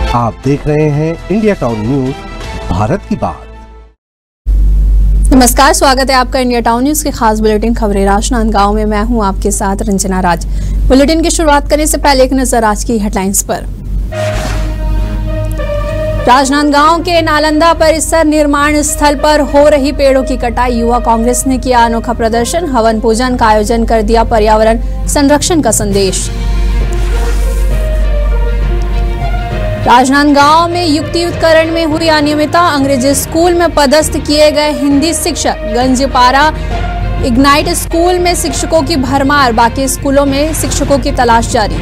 आप देख रहे हैं इंडिया टाउन न्यूज, भारत की बात। नमस्कार, स्वागत है आपका इंडिया टाउन न्यूज के खास बुलेटिन खबरें राजनांदगांव में। मैं हूं आपके साथ रंजना राज। बुलेटिन की शुरुआत करने से पहले एक नजर आज की हेडलाइंस पर। राजनांदगांव के नालंदा परिसर निर्माण स्थल पर हो रही पेड़ों की कटाई, युवा कांग्रेस ने किया अनोखा प्रदर्शन, हवन पूजन का आयोजन कर दिया पर्यावरण संरक्षण का संदेश। राजनांदगांव में युक्तियुक्तकरण में हुई अनियमितता, अंग्रेजी स्कूल में पदस्थ किए गए हिंदी शिक्षक, गंजपारा इग्नाइट स्कूल में शिक्षकों की भरमार, बाकी स्कूलों में शिक्षकों की तलाश जारी।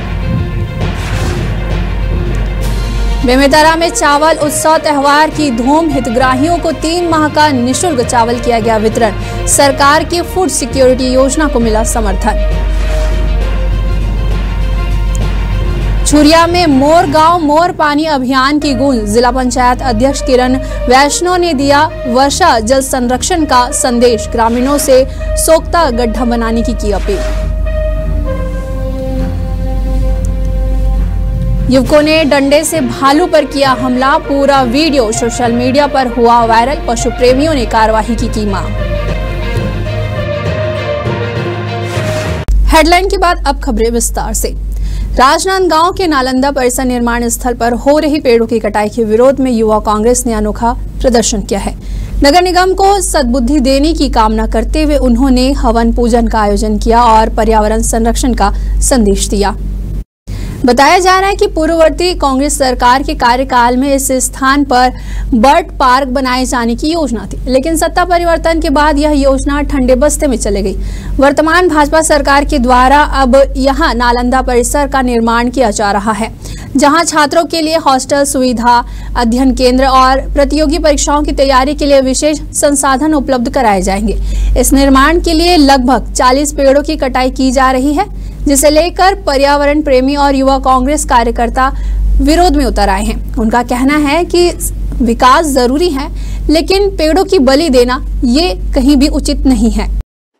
बेमेतरा में चावल उत्सव त्यौहार की धूम, हितग्राहियों को 3 माह का निःशुल्क चावल किया गया वितरण, सरकार की फूड सिक्योरिटी योजना को मिला समर्थन। छुरिया में मोर गांव मोर पानी अभियान की गूंज, जिला पंचायत अध्यक्ष किरण वैष्णव ने दिया वर्षा जल संरक्षण का संदेश, ग्रामीणों से सोख्ता गड्ढा बनाने की अपील। युवकों ने डंडे से भालू पर किया हमला, पूरा वीडियो सोशल मीडिया पर हुआ वायरल, पशु प्रेमियों ने कार्रवाई की मांग। हेडलाइन के बाद अब खबरें विस्तार से। राजनांदगांव के नालंदा परिसर निर्माण स्थल पर हो रही पेड़ों की कटाई के विरोध में युवा कांग्रेस ने अनोखा प्रदर्शन किया है। नगर निगम को सद्बुद्धि देने की कामना करते हुए उन्होंने हवन पूजन का आयोजन किया और पर्यावरण संरक्षण का संदेश दिया। बताया जा रहा है कि पूर्ववर्ती कांग्रेस सरकार के कार्यकाल में इस स्थान पर बर्ड पार्क बनाए जाने की योजना थी, लेकिन सत्ता परिवर्तन के बाद यह योजना ठंडे बस्ते में चले गई। वर्तमान भाजपा सरकार के द्वारा अब यहां नालंदा परिसर का निर्माण किया जा रहा है, जहां छात्रों के लिए हॉस्टल सुविधा, अध्ययन केंद्र और प्रतियोगी परीक्षाओं की तैयारी के लिए विशेष संसाधन उपलब्ध कराए जाएंगे। इस निर्माण के लिए लगभग 40 पेड़ों की कटाई की जा रही है, जिसे लेकर पर्यावरण प्रेमी और युवा कांग्रेस कार्यकर्ता विरोध में उतर आए हैं। उनका कहना है कि विकास जरूरी है, लेकिन पेड़ों की बलि देना ये कहीं भी उचित नहीं है।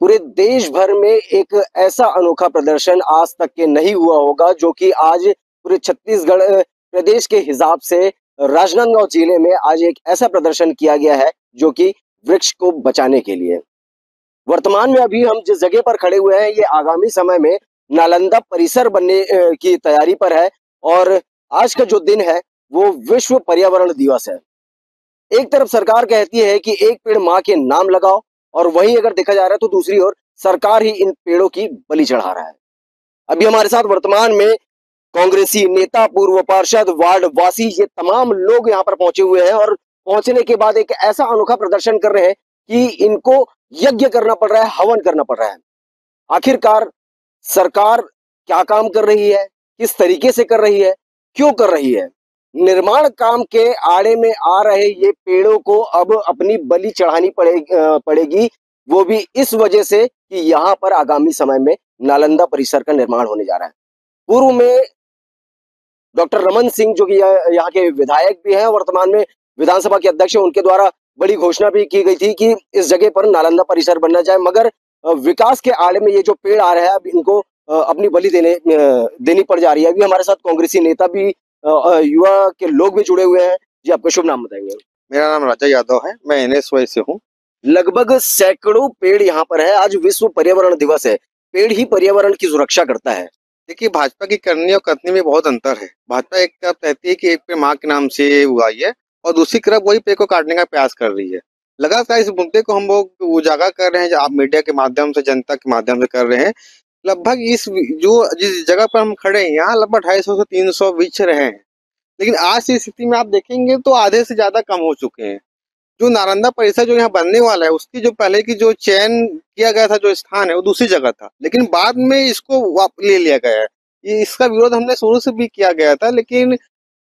पूरे देश भर में एक ऐसा अनोखा प्रदर्शन आज तक के नहीं हुआ होगा, जो कि आज पूरे छत्तीसगढ़ प्रदेश के हिसाब से राजनांदगांव जिले में आज एक ऐसा प्रदर्शन किया गया है जो कि वृक्ष को बचाने के लिए। वर्तमान में अभी हम जिस जगह पर खड़े हुए हैं, ये आगामी समय में नालंदा परिसर बनने की तैयारी पर है और आज का जो दिन है वो विश्व पर्यावरण दिवस है। एक तरफ सरकार कहती है कि एक पेड़ माँ के नाम लगाओ, और वहीं अगर देखा जा रहा है तो दूसरी ओर सरकार ही इन पेड़ों की बलि चढ़ा रहा है। अभी हमारे साथ वर्तमान में कांग्रेसी नेता, पूर्व पार्षद, वार्ड वासी, ये तमाम लोग यहाँ पर पहुंचे हुए हैं और पहुंचने के बाद एक ऐसा अनोखा प्रदर्शन कर रहे हैं कि इनको यज्ञ करना पड़ रहा है, हवन करना पड़ रहा है। आखिरकार सरकार क्या काम कर रही है, किस तरीके से कर रही है, क्यों कर रही है? निर्माण काम के आड़े में आ रहे ये पेड़ों को अब अपनी बलि चढ़ानी पड़ेगी, वो भी इस वजह से कि यहाँ पर आगामी समय में नालंदा परिसर का निर्माण होने जा रहा है। पूर्व में डॉक्टर रमन सिंह, जो कि यहाँ के विधायक भी हैं, वर्तमान में विधानसभा के अध्यक्ष हैं, उनके द्वारा बड़ी घोषणा भी की गई थी कि इस जगह पर नालंदा परिसर बनना जाए, मगर विकास के आड़े में ये जो पेड़ आ रहे हैं अब इनको अपनी बलि देनी पड़ जा रही है। अभी हमारे साथ कांग्रेसी नेता भी, युवा के लोग भी जुड़े हुए हैं। जी, आपका शुभ नाम बताएंगे? मेरा नाम राजा यादव है, मैं NSY से हूँ। लगभग सैकड़ों पेड़ यहाँ पर है। आज विश्व पर्यावरण दिवस है। पेड़ ही पर्यावरण की सुरक्षा करता है। देखिए, भाजपा की करनी और करनी में बहुत अंतर है। भाजपा एक तरफ कहती है कि एक पेड़ माँ के नाम से उगाई है और दूसरी तरफ वही पेड़ को काटने का प्रयास कर रही है। लगातार इस मुद्दे को हम लोग उजागर कर रहे हैं, आप मीडिया के माध्यम से, जनता के माध्यम से कर रहे हैं। लगभग जिस जगह पर हम खड़े हैं, यहाँ लगभग 250 से 300 वृक्ष रहे हैं, लेकिन आज की स्थिति में आप देखेंगे तो आधे से ज्यादा कम हो चुके हैं। जो नालंदा परिसर जो यहाँ बनने वाला है, उसकी जो पहले की जो चयन किया गया था, जो स्थान है, वो दूसरी जगह था, लेकिन बाद में इसको ले लिया गया है। ये इसका विरोध हमने शुरू से भी किया गया था, लेकिन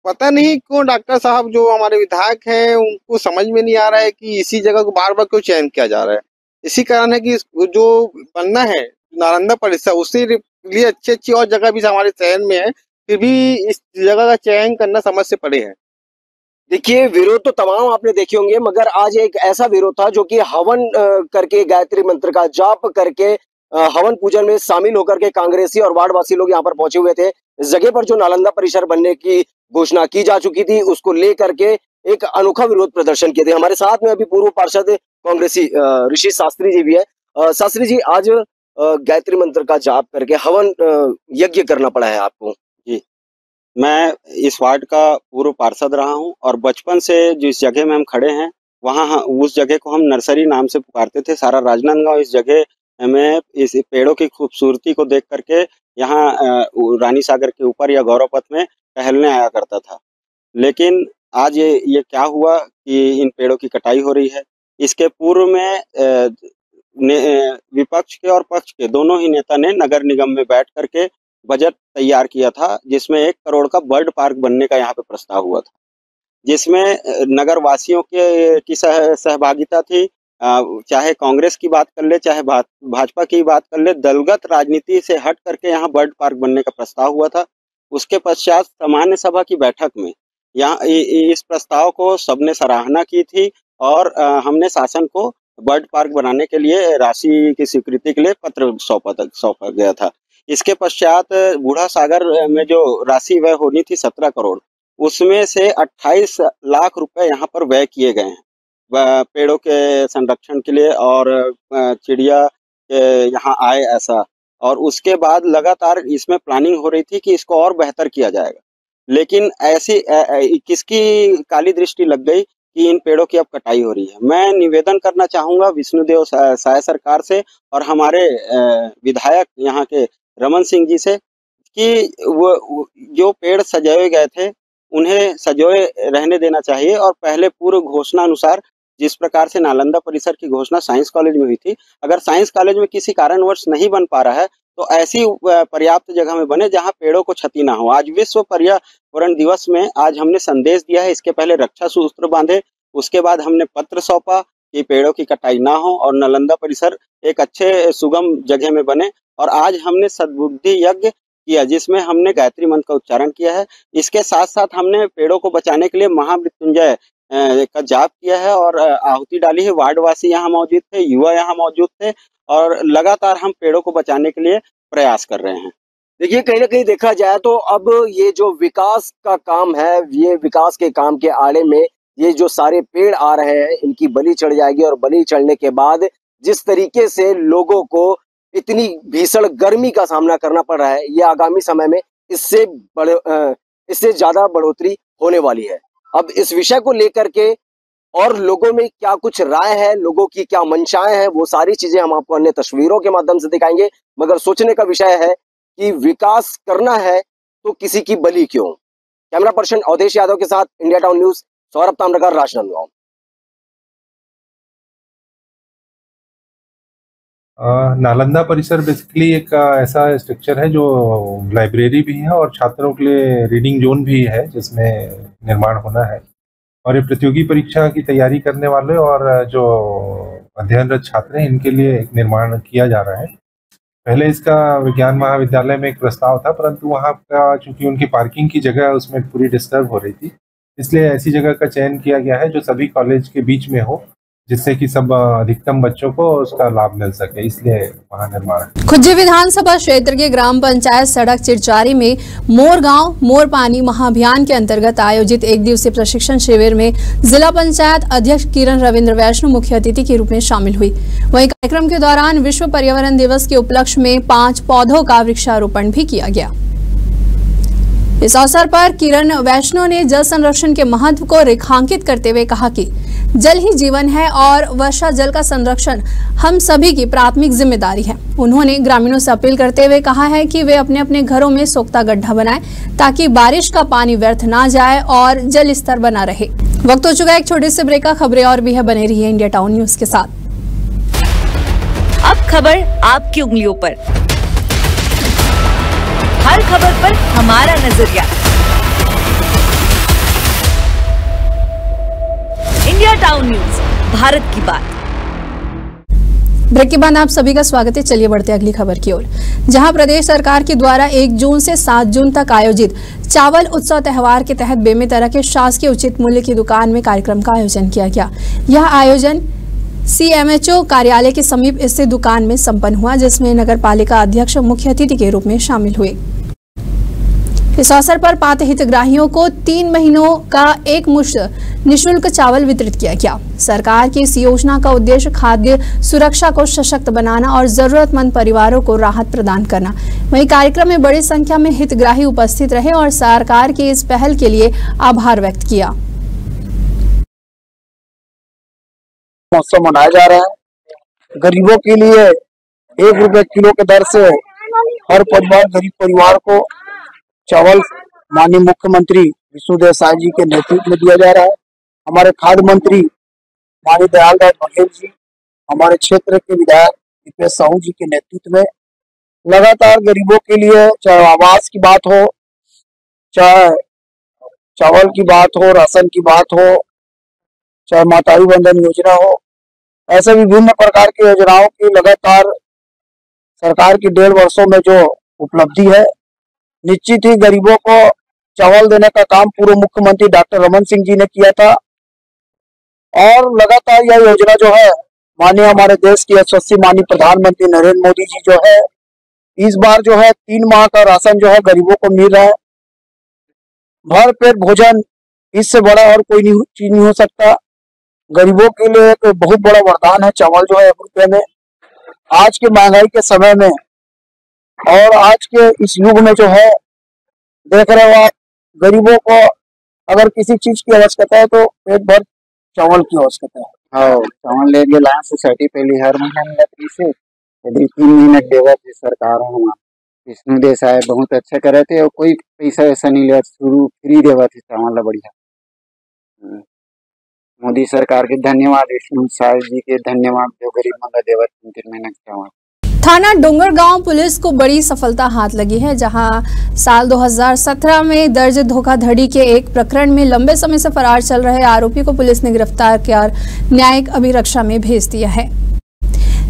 पता नहीं क्यों डॉक्टर साहब जो हमारे विधायक हैं, उनको समझ में नहीं आ रहा है कि इसी जगह को बार बार क्यों चयन किया जा रहा है। इसी कारण है कि जो बनना है नालंदा परिसर, उसके लिए अच्छी और जगह भी हमारे चयन में है, फिर भी इस जगह का चयन करना समझ से परे है। देखिए, विरोध तो तमाम आपने देखे होंगे, मगर आज एक ऐसा विरोध था जो कि हवन करके, गायत्री मंत्र का जाप करके, हवन पूजन में शामिल होकर के कांग्रेसी और वार्डवासी लोग यहाँ पर पहुंचे हुए थे। इस जगह पर जो नालंदा परिसर बनने की घोषणा की जा चुकी थी, उसको लेकर के एक अनोखा विरोध प्रदर्शन किए थे। हमारे साथ में अभी पूर्व पार्षद कांग्रेसी ऋषि शास्त्री जी भी है। शास्त्री जी, आज गायत्री मंत्र का जाप करके हवन यज्ञ करना पड़ा है आपको। जी, मैं इस वार्ड का पूर्व पार्षद रहा हूं और बचपन से जिस जगह में हम खड़े हैं वहां उस जगह को हम नर्सरी नाम से पुकारते थे। सारा राजनांदगांव इस जगह में इस पेड़ों की खूबसूरती को देख करके यहाँ रानी सागर के ऊपर या गौरव पथ में टहलने आया करता था। लेकिन आज ये क्या हुआ कि इन पेड़ों की कटाई हो रही है। इसके पूर्व में विपक्ष के और पक्ष के दोनों ही नेता ने नगर निगम में बैठ करके बजट तैयार किया था, जिसमें 1 करोड़ का बर्ड पार्क बनने का यहाँ पे प्रस्ताव हुआ था, जिसमें नगर वासियों की सहभागिता थी। चाहे कांग्रेस की बात कर ले, चाहे भाजपा की बात कर ले, दलगत राजनीति से हट करके यहाँ बर्ड पार्क बनने का प्रस्ताव हुआ था। उसके पश्चात सामान्य सभा की बैठक में यहाँ इस प्रस्ताव को सबने सराहना की थी और हमने शासन को बर्ड पार्क बनाने के लिए राशि की स्वीकृति के लिए पत्र सौंपा गया था। इसके पश्चात बूढ़ा सागर में जो राशि व्यय होनी थी 17 करोड़, उसमें से 28 लाख रुपए यहाँ पर व्यय किए गए हैं पेड़ों के संरक्षण के लिए और चिड़िया यहाँ आए ऐसा। और उसके बाद लगातार इसमें प्लानिंग हो रही थी कि इसको और बेहतर किया जाएगा, लेकिन ऐसी किसकी काली दृष्टि लग गई कि इन पेड़ों की अब कटाई हो रही है। मैं निवेदन करना चाहूँगा विष्णुदेव साय सरकार से और हमारे विधायक यहाँ के रमन सिंह जी से कि वो जो पेड़ सजाए गए थे उन्हें सजोए रहने देना चाहिए और पहले पूर्व घोषणा अनुसार जिस प्रकार से नालंदा परिसर की घोषणा साइंस कॉलेज में हुई थी, अगर साइंस कॉलेज में किसी कारणवश नहीं बन पा रहा है तो ऐसी पर्याप्त जगह में बने जहां पेड़ों को क्षति ना हो। आज विश्व पर्यावरण दिवस में आज हमने संदेश दिया है, इसके पहले रक्षा सूत्र बांधे, उसके बाद हमने पत्र सौंपा कि पेड़ों की कटाई ना हो और नालंदा परिसर एक अच्छे सुगम जगह में बने। और आज हमने सद्बुद्धि यज्ञ किया जिसमें हमने गायत्री मंत्र का उच्चारण किया है। इसके साथ साथ हमने पेड़ों को बचाने के लिए महामृत्युंजय का जाप किया है और आहुति डाली है। वार्डवासी यहाँ मौजूद थे, युवा यहाँ मौजूद थे और लगातार हम पेड़ों को बचाने के लिए प्रयास कर रहे हैं। देखिए, कहीं ना कहीं देखा जाए तो अब ये जो विकास का काम है, ये विकास के काम के आड़े में ये जो सारे पेड़ आ रहे हैं, इनकी बलि चढ़ जाएगी और बलि चढ़ने के बाद जिस तरीके से लोगों को इतनी भीषण गर्मी का सामना करना पड़ रहा है, ये आगामी समय में इससे ज्यादा बढ़ोतरी होने वाली है। अब इस विषय को लेकर के और लोगों में क्या कुछ राय है, लोगों की क्या मंशाएं हैं, वो सारी चीजें हम आपको अन्य तस्वीरों के माध्यम से दिखाएंगे। मगर सोचने का विषय है कि विकास करना है तो किसी की बलि क्यों। कैमरा पर्सन अवधेश यादव के साथ India town news, Saurabh Tamrakar, Rajnandgaon. Nalanda परिसर बेसिकली एक ऐसा स्ट्रक्चर है जो लाइब्रेरी भी है और छात्रों के लिए रीडिंग जोन भी है जिसमें निर्माण होना है। और ये प्रतियोगी परीक्षा की तैयारी करने वाले और जो अध्ययनरत छात्र हैं इनके लिए एक निर्माण किया जा रहा है। पहले इसका विज्ञान महाविद्यालय में एक प्रस्ताव था, परंतु वहाँ का चूंकि उनकी पार्किंग की जगह उसमें पूरी डिस्टर्ब हो रही थी, इसलिए ऐसी जगह का चयन किया गया है जो सभी कॉलेज के बीच में हो, जिससे कि सब अधिकतम बच्चों को उसका लाभ मिल सके, इसलिए वहाँ निर्माण है। खुज्जी विधानसभा क्षेत्र के ग्राम पंचायत सड़क चिरचारी में मोर गांव मोर पानी महाअभियान के अंतर्गत आयोजित 1 दिवसीय प्रशिक्षण शिविर में जिला पंचायत अध्यक्ष किरण रविंद्र वैष्णव मुख्य अतिथि के रूप में शामिल हुई। वहीं कार्यक्रम के दौरान विश्व पर्यावरण दिवस के उपलक्ष्य में 5 पौधों का वृक्षारोपण भी किया गया। इस अवसर पर किरण वैष्णव ने जल संरक्षण के महत्व को रेखांकित करते हुए कहा कि जल ही जीवन है और वर्षा जल का संरक्षण हम सभी की प्राथमिक जिम्मेदारी है। उन्होंने ग्रामीणों से अपील करते हुए कहा है कि वे अपने अपने घरों में सोख्ता गड्ढा बनाएं ताकि बारिश का पानी व्यर्थ ना जाए और जल स्तर बना रहे। वक्त हो चुका है एक छोटे से ब्रेक का। खबरें और भी है, बने रहिए इंडिया टाउन न्यूज के साथ। अब खबर आपकी उंगलियों पर, हर खबर पर हमारा नजरिया। इंडिया टाउन न्यूज, भारत की बात। ब्रेक के बाद आप सभी का स्वागत है। चलिए बढ़ते अगली खबर की ओर, जहां प्रदेश सरकार के द्वारा 1 जून से 7 जून तक आयोजित चावल उत्सव त्यौहार के तहत बेमेतरा के शासकीय उचित मूल्य की दुकान में कार्यक्रम का आयोजन किया गया। यह आयोजन CMHO कार्यालय के समीप स्थित दुकान में संपन्न हुआ, जिसमें नगर पालिका अध्यक्ष मुख्य अतिथि के रूप में शामिल हुए। इस अवसर पर पात्र हितग्राहियों को 3 महीनों का एक मुश्त निःशुल्क चावल वितरित किया गया। सरकार की इस योजना का उद्देश्य खाद्य सुरक्षा को सशक्त बनाना और जरूरतमंद परिवारों को राहत प्रदान करना। वहीं कार्यक्रम में बड़ी संख्या में हितग्राही उपस्थित रहे और सरकार की इस पहल के लिए आभार व्यक्त किया। महोत्सव मनाया जा रहा है। गरीबों के लिए 1 रुपए किलो के दर से हर परिवार, गरीब परिवार को चावल माननीय मुख्यमंत्री विष्णुदेव साय जी के नेतृत्व में दिया जा रहा है। हमारे खाद्य मंत्री माननीय दयाल राज बघेल जी, हमारे क्षेत्र के विधायक दीपेश साहू जी के नेतृत्व में लगातार गरीबों के लिए, चाहे आवास की बात हो, चाहे चावल की बात हो, राशन की बात हो, चाहे माताई बंधन योजना हो, ऐसे विभिन्न प्रकार की योजनाओं की लगातार सरकार की 1.5 वर्षों में जो उपलब्धि है, निश्चित ही गरीबों को चावल देने का काम पूर्व मुख्यमंत्री डॉक्टर रमन सिंह जी ने किया था और लगातार यह योजना जो है माननीय हमारे देश के यशस्वी माननीय प्रधानमंत्री नरेंद्र मोदी जी जो है, इस बार जो है 3 माह का राशन जो है गरीबों को मिल रहा है। भर पेट भोजन, इससे बड़ा और कोई चीज नहीं हो सकता। गरीबों के लिए एक बहुत बड़ा वरदान है चावल जो है 1 रुपए में। आज के महंगाई के समय में और आज के इस युग में जो है, देख रहे हो आप, गरीबों को अगर किसी चीज की आवश्यकता है तो पेट भर चावल की आवश्यकता है। हाँ, चावल ले गए लाइन सोसाइटी पहले हर महीना मिलत रही से, यदि 3 महीने देवत थी सरकार हमारे विष्णुदेव साहब बहुत अच्छा करे थे और कोई पैसा ऐसा नहीं लिया, शुरू फ्री देवत थी चावल बढ़िया। मोदी सरकार के धन्यवाद, विष्णु साहब जी के धन्यवाद जो गरीब मंगा देवत 3 महीने चावल। थाना डोंगरगांव पुलिस को बड़ी सफलता हाथ लगी है, जहां साल 2017 में दर्ज धोखाधड़ी के एक प्रकरण में लंबे समय से फरार चल रहे आरोपी को पुलिस ने गिरफ्तार कर न्यायिक अभिरक्षा में भेज दिया है।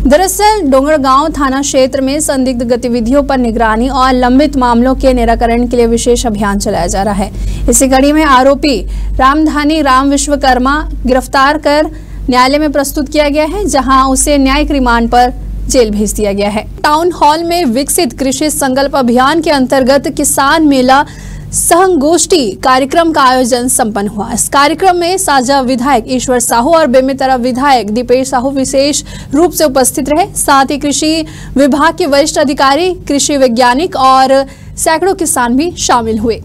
दरअसल डोंगरगांव थाना क्षेत्र में संदिग्ध गतिविधियों पर निगरानी और लंबित मामलों के निराकरण के लिए विशेष अभियान चलाया जा रहा है। इसी कड़ी में आरोपी रामधानी राम विश्वकर्मा गिरफ्तार कर न्यायालय में प्रस्तुत किया गया है, जहां उसे न्यायिक रिमांड पर जेल भेज दिया गया है। टाउन हॉल में विकसित कृषि संकल्प अभियान के अंतर्गत किसान मेला संगोष्ठी कार्यक्रम का आयोजन संपन्न हुआ। इस कार्यक्रम में साजा विधायक ईश्वर साहू और बेमेतरा विधायक दीपेश साहू विशेष रूप से उपस्थित रहे। साथ ही कृषि विभाग के वरिष्ठ अधिकारी, कृषि वैज्ञानिक और सैकड़ों किसान भी शामिल हुए।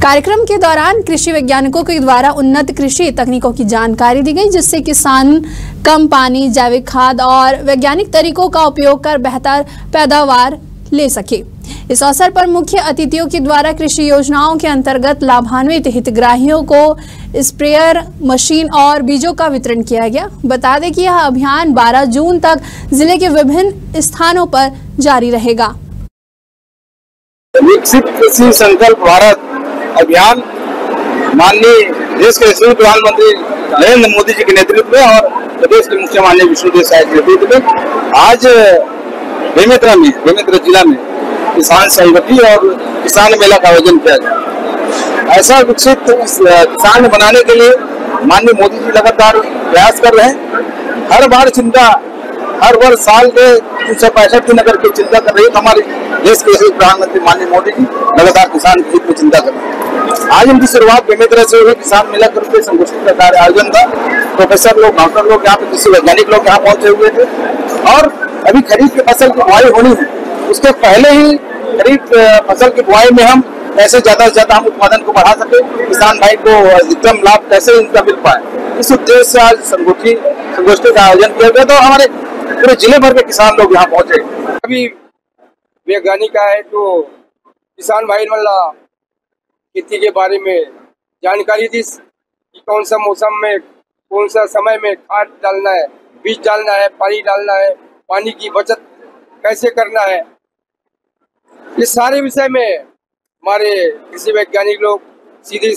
कार्यक्रम के दौरान कृषि वैज्ञानिकों के द्वारा उन्नत कृषि तकनीकों की जानकारी दी गई, जिससे किसान कम पानी, जैविक खाद और वैज्ञानिक तरीकों का उपयोग कर बेहतर पैदावार ले सके। इस अवसर पर मुख्य अतिथियों के द्वारा कृषि योजनाओं के अंतर्गत लाभान्वित हितग्राहियों को स्प्रेयर मशीन और बीजों का वितरण किया गया। बता दें कि यह अभियान 12 जून तक जिले के विभिन्न स्थानों पर जारी रहेगा। विकसित कृषि संकल्प भारत अभियान माननीय देश के यशस्वी प्रधानमंत्री नरेंद्र मोदी जी के नेतृत्व में और प्रदेश के मुख्य माननीय विष्णुदेव साय के नेतृत्व में आज बेमेतरा जिला में किसान सहयोगी और किसान मेला का आयोजन किया गया। ऐसा विकसित किसान बनाने के लिए माननीय मोदी जी लगातार प्रयास कर रहे हैं। हर बार चिंता, हर वर्ष साल के 365 दिन अगर कोई चिंता कर रही है तो हमारे देश के प्रधानमंत्री माननीय मोदी जी लगातार किसान के हित में चिंता कर रहे हैं। आज इनकी शुरुआत बेमेतरा से हुई। किसान मेला करके संगोष्ठी का कार्य आयोजन था। प्रोफेसर लोग, डॉक्टर लोग, यहाँ पे कृषि वैज्ञानिक लोग यहाँ पहुंचे हुए थे और अभी खरीफ की फसल की बुआई होनी है, उसके पहले ही खरीफ फसल की बुआई में हम कैसे ज्यादा से ज्यादा हम उत्पादन को बढ़ा सके, किसान भाई को अधिकतम लाभ कैसे इनका मिल पाए, इस उद्देश्य से आज संगोष्ठी का आयोजन किया गया। तो हमारे पूरे जिले भर के किसान लोग यहाँ पहुंचे। अभी वैज्ञानिक आए तो किसान भाई मतलब खेती के बारे में जानकारी दी कि कौन सा मौसम में, कौन सा समय में खाद डालना है, बीज डालना है, पानी डालना है, पानी की बचत कैसे करना है। इस सारे विषय में हमारे कृषि वैज्ञानिक लोग सीधी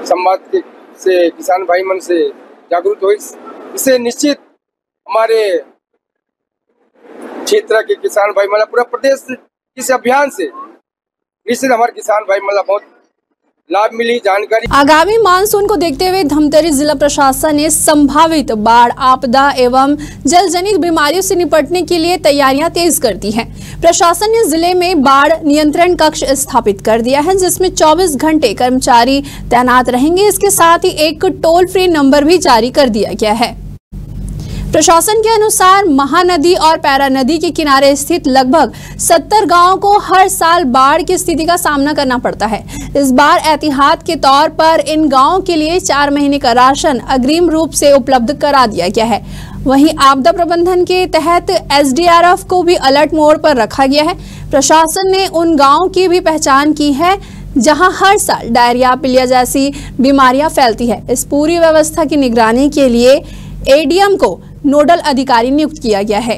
संवाद से किसान भाई मन से जागरूक हुए। इससे निश्चित हमारे क्षेत्र के किसान भाई मतलब पूरा प्रदेश इस अभियान से निश्चित हमारे किसान भाई मतलब बहुत लाभ मिली जानकारी। आगामी मानसून को देखते हुए धमतरी जिला प्रशासन ने संभावित बाढ़ आपदा एवं जल जनित बीमारियों से निपटने के लिए तैयारियां तेज कर दी हैं। प्रशासन ने जिले में बाढ़ नियंत्रण कक्ष स्थापित कर दिया है, जिसमें 24 घंटे कर्मचारी तैनात रहेंगे। इसके साथ ही एक टोल फ्री नंबर भी जारी कर दिया गया है। प्रशासन के अनुसार महानदी और पैरा नदी के किनारे स्थित लगभग 70 गांवों को हर साल बाढ़ की स्थिति का सामना करना पड़ता है। इस बार एहतियात के तौर पर इन गांवों के लिए 4 महीने का राशन अग्रिम रूप से उपलब्ध करा दिया गया है। वहीं आपदा प्रबंधन के तहत एसडीआरएफ को भी अलर्ट मोड पर रखा गया है। प्रशासन ने उन गाँवों की भी पहचान की है जहां हर साल डायरिया, पीलिया जैसी बीमारियां फैलती है। इस पूरी व्यवस्था की निगरानी के लिए एडीएम को नोडल अधिकारी नियुक्त किया गया है।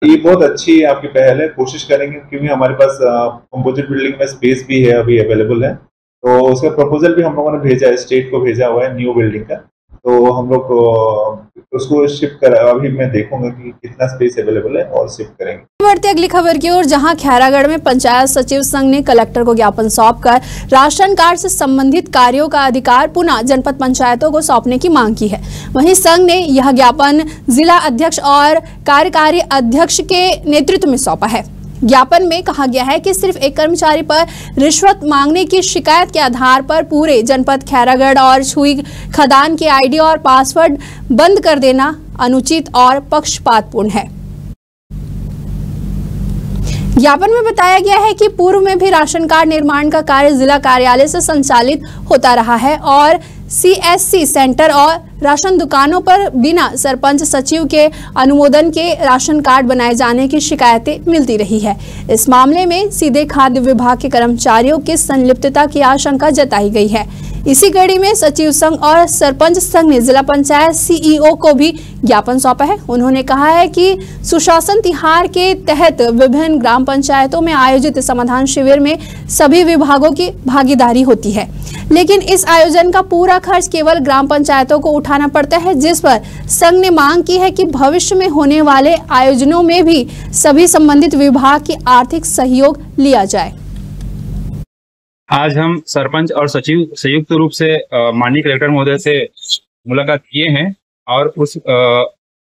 ये बहुत अच्छी आपकी पहल है, कोशिश करेंगे क्योंकि हमारे पास कंपोजिट बिल्डिंग में स्पेस भी है, अभी अवेलेबल है। तो उसका प्रपोजल भी हम लोगों ने भेजा है, स्टेट को भेजा हुआ है न्यू बिल्डिंग का। तो हम लोग उसको शिफ्ट कर, अभी मैं देखूंगा कि कितना स्पेस अवेलेबल है और शिफ्ट करेंगे। बढ़ते अगली खबर की ओर, जहां खैरागढ़ में पंचायत सचिव संघ ने कलेक्टर को ज्ञापन सौंपकर राशन कार्ड से संबंधित कार्यों का अधिकार पुनः जनपद पंचायतों को सौंपने की मांग की है। वहीं संघ ने यह ज्ञापन जिला अध्यक्ष और कार्यकारी अध्यक्ष के नेतृत्व में सौंपा है। ज्ञापन में कहा गया है कि सिर्फ एक कर्मचारी पर रिश्वत मांगने की शिकायत के आधार पर पूरे जनपद खैरागढ़ और छुई खदान के आईडी और पासवर्ड बंद कर देना अनुचित और पक्षपातपूर्ण है। ज्ञापन में बताया गया है कि पूर्व में भी राशन कार्ड निर्माण का कार्य जिला कार्यालय से संचालित होता रहा है और सीएससी सेंटर और राशन दुकानों पर बिना सरपंच सचिव के अनुमोदन के राशन कार्ड बनाए जाने की शिकायतें मिलती रही है। इस मामले में सीधे खाद्य विभाग के कर्मचारियों की संलिप्तता की आशंका जताई गई है। इसी कड़ी में सचिव संघ और सरपंच संघ ने जिला पंचायत सीईओ को भी ज्ञापन सौंपा है। उन्होंने कहा है कि सुशासन तिहार के तहत विभिन्न ग्राम पंचायतों में आयोजित समाधान शिविर में सभी विभागों की भागीदारी होती है, लेकिन इस आयोजन का पूरा खर्च केवल ग्राम पंचायतों को उठाना पड़ता है, जिस पर संघ ने मांग की है कि भविष्य में होने वाले आयोजनों में भी सभी संबंधित विभाग की आर्थिक सहयोग लिया जाए। आज हम सरपंच और सचिव संयुक्त रूप से माननीय कलेक्टर महोदय से मुलाकात किए हैं और उस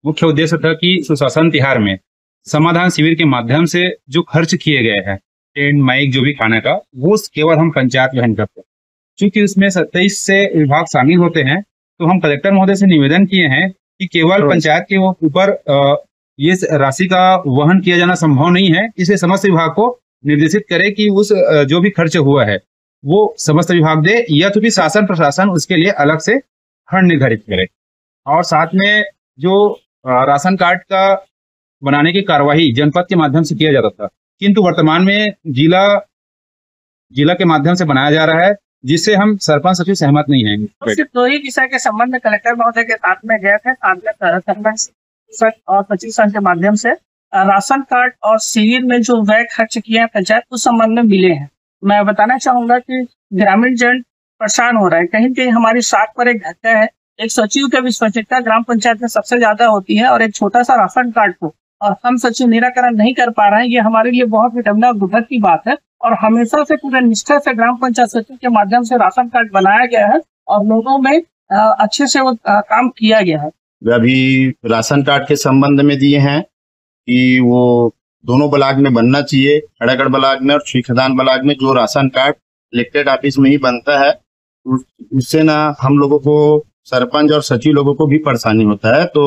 मुख्य उद्देश्य था कि सुशासन तिहार में समाधान शिविर के माध्यम से जो खर्च किए गए हैं, टेंट माइक जो भी खाने का, वो केवल हम पंचायत वहन करते हैं। चूंकि उसमें 27 से विभाग शामिल होते हैं, तो हम कलेक्टर महोदय से निवेदन किए हैं कि केवल पंचायत के ऊपर ये राशि का वहन किया जाना संभव नहीं है। इसलिए समस्त विभाग को निर्देशित करे कि उस जो भी खर्च हुआ है वो समस्त विभाग दे, या तो भी शासन प्रशासन उसके लिए अलग से फंड निर्धारित करे। और साथ में जो राशन कार्ड का बनाने की कार्यवाही जनपद के माध्यम से किया जाता था, किंतु वर्तमान में जिला के माध्यम से बनाया जा रहा है, जिससे हम सरपंच सचिव सहमत नहीं हैं। तो सिर्फ 2 ही विषय के संबंध में कलेक्टर महोदय के साथ में गए थे, सरपंच और सचिव संघ के माध्यम से राशन कार्ड और शिविर में जो व्यय खर्च किए हैं पंचायत, उस संबंध में मिले हैं। मैं बताना चाहूंगा कि ग्रामीण जन परेशान हो रहे हैं। कहीं कहीं हमारी साख पर एक घटना है, एक सचिव की विश्वसनीयता ग्राम पंचायत में सबसे ज्यादा होती है और एक छोटा सा राशन कार्ड को और हम सचिव निराकरण नहीं कर पा रहे हैं, ये हमारे लिए बहुत विडंबना और दुखद की बात है। और हमेशा से पूरे निष्ठा से ग्राम पंचायत सचिव के माध्यम से राशन कार्ड बनाया गया है और लोगों में अच्छे से वो काम किया गया है। अभी राशन कार्ड के संबंध में दिए हैं कि वो दोनों ब्लॉक में बनना चाहिए, खड़ागढ़ ब्लॉक में और छुईखदान ब्लॉक में जो राशन कार्ड इलेक्टेड ऑफिस में ही बनता है, उससे ना हम लोगों को सरपंच और सचिव लोगों को भी परेशानी होता है। तो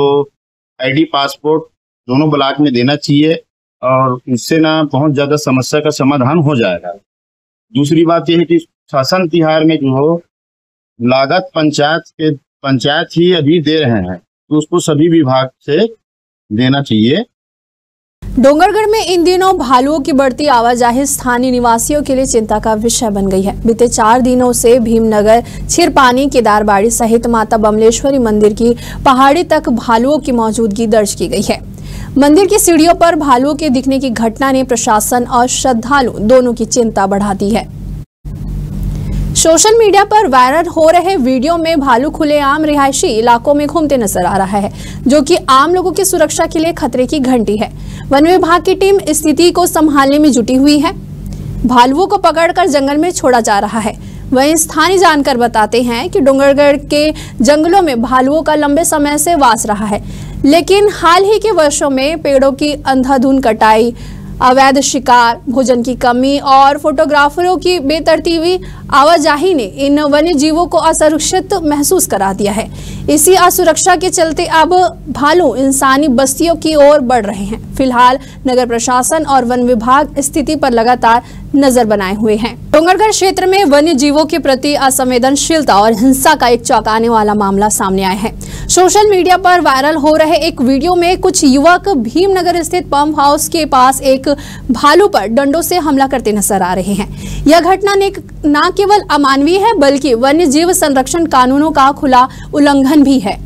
आईडी पासपोर्ट दोनों ब्लॉक में देना चाहिए और इससे ना बहुत ज्यादा समस्या का समाधान हो जाएगा। दूसरी बात यह है कि शासन तिहार में जो लागत पंचायत ही अभी दे रहे हैं, तो उसको सभी विभाग से देना चाहिए। डोंगरगढ़ में इन दिनों भालुओं की बढ़ती आवाजाही स्थानीय निवासियों के लिए चिंता का विषय बन गई है। बीते 4 दिनों से भीमनगर, छिरपानी, केदारबाड़ी सहित माता बमलेश्वरी मंदिर की पहाड़ी तक भालुओं की मौजूदगी दर्ज की गई है। मंदिर की सीढ़ियों पर भालुओं के दिखने की घटना ने प्रशासन और श्रद्धालु दोनों की चिंता बढ़ा दी है। सोशल मीडिया पर वायरल हो रहे वीडियो में भालू खुलेआम रिहायशी इलाकों में घूमते नजर आ रहा है, जो कि आम लोगों की सुरक्षा के लिए खतरे की घंटी है। वन विभाग की टीम स्थिति को संभालने में जुटी हुई है। भालुओं को पकड़कर जंगल में छोड़ा जा रहा है। वहीं स्थानीय जानकार बताते हैं कि डोंगरगढ़ के जंगलों में भालुओं का लंबे समय से वास रहा है, लेकिन हाल ही के वर्षों में पेड़ों की अंधाधुंध कटाई, अवैध शिकार, भोजन की कमी और फोटोग्राफरों की बेतरतीबी आवाजाही ने इन वन्य जीवों को असुरक्षित महसूस करा दिया है। इसी असुरक्षा के चलते अब भालू इंसानी बस्तियों की ओर बढ़ रहे हैं। फिलहाल नगर प्रशासन और वन विभाग स्थिति पर लगातार नजर बनाए हुए हैं। डोंगरगढ़ क्षेत्र में वन्य जीवों के प्रति असंवेदनशीलता और हिंसा का एक चौंकाने वाला मामला सामने आया है। सोशल मीडिया पर वायरल हो रहे एक वीडियो में कुछ युवक भीमनगर स्थित पंप हाउस के पास एक भालू पर डंडों से हमला करते नजर आ रहे हैं। यह घटना न केवल अमानवीय है बल्कि वन्य जीव संरक्षण कानूनों का खुला उल्लंघन भी है।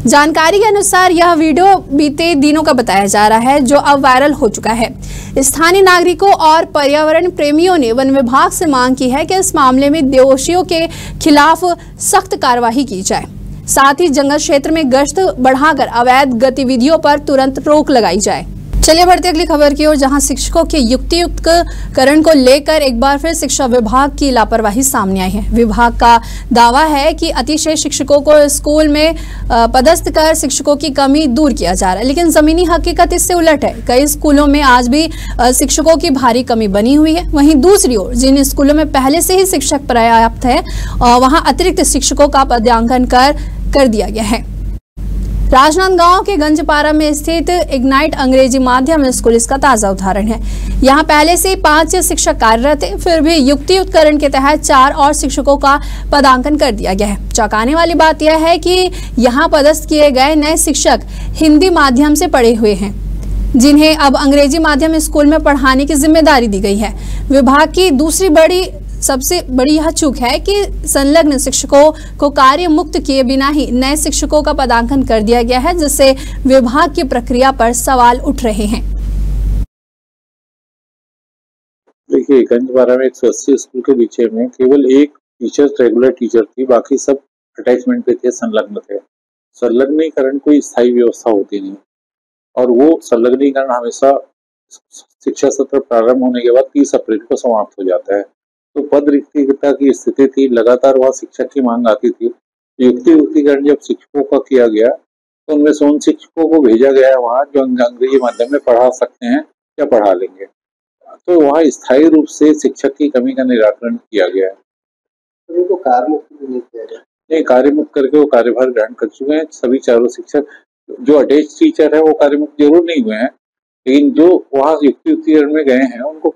जानकारी के अनुसार यह वीडियो बीते दिनों का बताया जा रहा है, जो अब वायरल हो चुका है। स्थानीय नागरिकों और पर्यावरण प्रेमियों ने वन विभाग से मांग की है कि इस मामले में दोषियों के खिलाफ सख्त कार्रवाई की जाए। साथ ही जंगल क्षेत्र में गश्त बढ़ाकर अवैध गतिविधियों पर तुरंत रोक लगाई जाए। चलिए बढ़ते अगली खबर की ओर, जहां शिक्षकों के युक्तियुक्तकरण को लेकर एक बार फिर शिक्षा विभाग की लापरवाही सामने आई है। विभाग का दावा है कि अतिशय शिक्षकों को स्कूल में पदस्थ कर शिक्षकों की कमी दूर किया जा रहा है, लेकिन जमीनी हकीकत इससे उलट है। कई स्कूलों में आज भी शिक्षकों की भारी कमी बनी हुई है। वहीं दूसरी ओर जिन स्कूलों में पहले से ही शिक्षक पर्याप्त है, वहां अतिरिक्त शिक्षकों का पदांकन कर दिया गया है। राजनांदगांव के गंजपारा में स्थित इग्नाइट अंग्रेजी माध्यम स्कूल इसका ताजा उदाहरण है। यहाँ पहले से 5 शिक्षक कार्यरत थे, फिर भी युक्तियुक्तकरण के तहत 4 और शिक्षकों का पदांकन कर दिया गया है। चौंकाने वाली बात यह है कि यहाँ पदस्थ किए गए नए शिक्षक हिंदी माध्यम से पढ़े हुए हैं, जिन्हें अब अंग्रेजी माध्यम स्कूल में पढ़ाने की जिम्मेदारी दी गई है। विभाग की सबसे बड़ी यह चूक है कि संलग्न शिक्षकों को कार्य मुक्त किए बिना ही नए शिक्षकों का पदांकन कर दिया गया है, जिससे विभाग की प्रक्रिया पर सवाल उठ रहे हैं। देखिए, गंजपारा में 180 स्कूल के पीछे में केवल एक टीचर रेगुलर टीचर थी, बाकी सब अटैचमेंट पे थे, संलग्न थे। संलग्नीकरण कोई स्थायी व्यवस्था होती नहीं, और वो संलग्नीकरण हमेशा शिक्षा सत्र प्रारंभ होने के बाद 30 अप्रैल को समाप्त हो जाता है। तो पद रिक्तता की स्थिति थी, लगातार वहाँ शिक्षक की मांग आती थी। युक्तिकरण जब शिक्षकों का किया गया तो उनमें से उन शिक्षकों को भेजा गया वहाँ जो अंग्रेजी माध्यम में पढ़ा सकते हैं या पढ़ा लेंगे। तो वहाँ स्थायी रूप से शिक्षक की कमी का निराकरण किया गया है। तो उनको कार्यमुक्त नहीं किया गया? नहीं, कार्यमुक्त करके वो कार्यभार ग्रहण कर चुके हैं। सभी 4 शिक्षक जो अटैच टीचर है वो कार्यमुक्त जरूर नहीं हुए हैं, लेकिन जो वहाँ युक्तिकरण में गए हैं उनको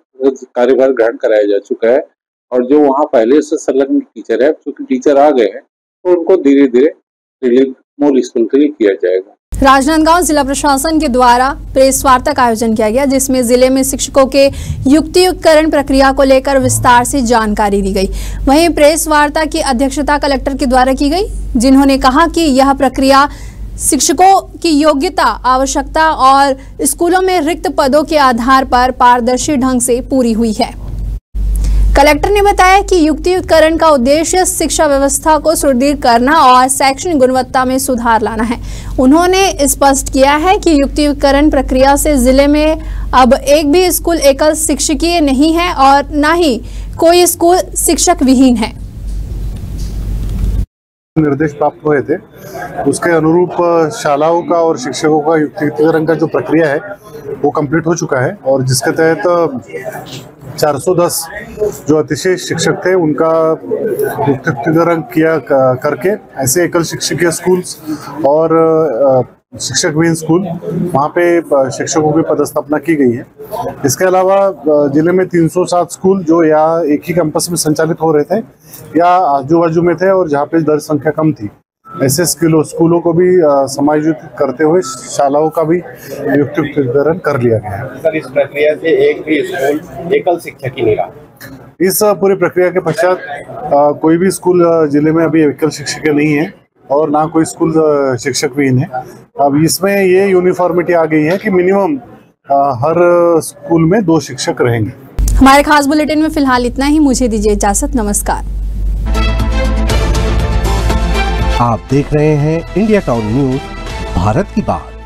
कार्यभार ग्रहण कराया जा चुका है। और जो वहाँ पहले से संलग्न टीचर है, क्योंकि टीचर आ गए हैं, तो उनको धीरे धीरे रिलीव मूल स्कूल के लिए किया जाएगा। राजनांदगांव जिला प्रशासन के द्वारा प्रेस वार्ता का आयोजन किया गया, जिसमें जिले में शिक्षकों के युक्तियुक्तकरण प्रक्रिया को लेकर विस्तार से जानकारी दी गई। वहीं प्रेस वार्ता की अध्यक्षता कलेक्टर के द्वारा की गई, जिन्होंने कहा कि यह प्रक्रिया शिक्षकों की योग्यता, आवश्यकता और स्कूलों में रिक्त पदों के आधार पर पारदर्शी ढंग से पूरी हुई है। कलेक्टर ने बताया कि युक्तियुक्तकरण का उद्देश्य शिक्षा व्यवस्था को सुदृढ़ करना और शैक्षणिक गुणवत्ता में सुधार लाना है। उन्होंने स्पष्ट किया है कि युक्तियुक्तकरण प्रक्रिया से जिले में अब एक भी स्कूल एकल शिक्षकीय नहीं है और न ही कोई स्कूल शिक्षक विहीन है। निर्देश प्राप्त हुए थे, उसके अनुरूप शालाओं का और शिक्षकों का युक्तियुक्तकरण का जो प्रक्रिया है वो कंप्लीट हो चुका है, और जिसके तहत 410 जो अतिशेष शिक्षक थे उनका युक्तियुक्तकरण किया करके ऐसे एकल शिक्षकीय स्कूल्स और शिक्षक विहीन स्कूल वहाँ पे शिक्षकों की पदस्थापना की गई है। इसके अलावा जिले में 307 स्कूल जो या एक ही कैंपस में संचालित हो रहे थे या आजू बाजू में थे और जहाँ पे दर्ज संख्या कम थी, ऐसे स्कूलों को भी समायोजित करते हुए शालाओं का भी युक्तियुक्तकरण कर लिया गया है। सर, इस प्रक्रिया से एक भी स्कूल एकल शिक्षक ही नहीं रहा। इस पूरी प्रक्रिया के पश्चात कोई भी स्कूल जिले में अभी एकल शिक्षक नहीं है और ना कोई स्कूल शिक्षक विहीन है। अब इसमें ये यूनिफॉर्मिटी आ गई है कि मिनिमम हर स्कूल में 2 शिक्षक रहेंगे। हमारे खास बुलेटिन में फिलहाल इतना ही। मुझे दीजिए इजाजत। नमस्कार। आप देख रहे हैं इंडिया टाउन न्यूज, भारत की बात।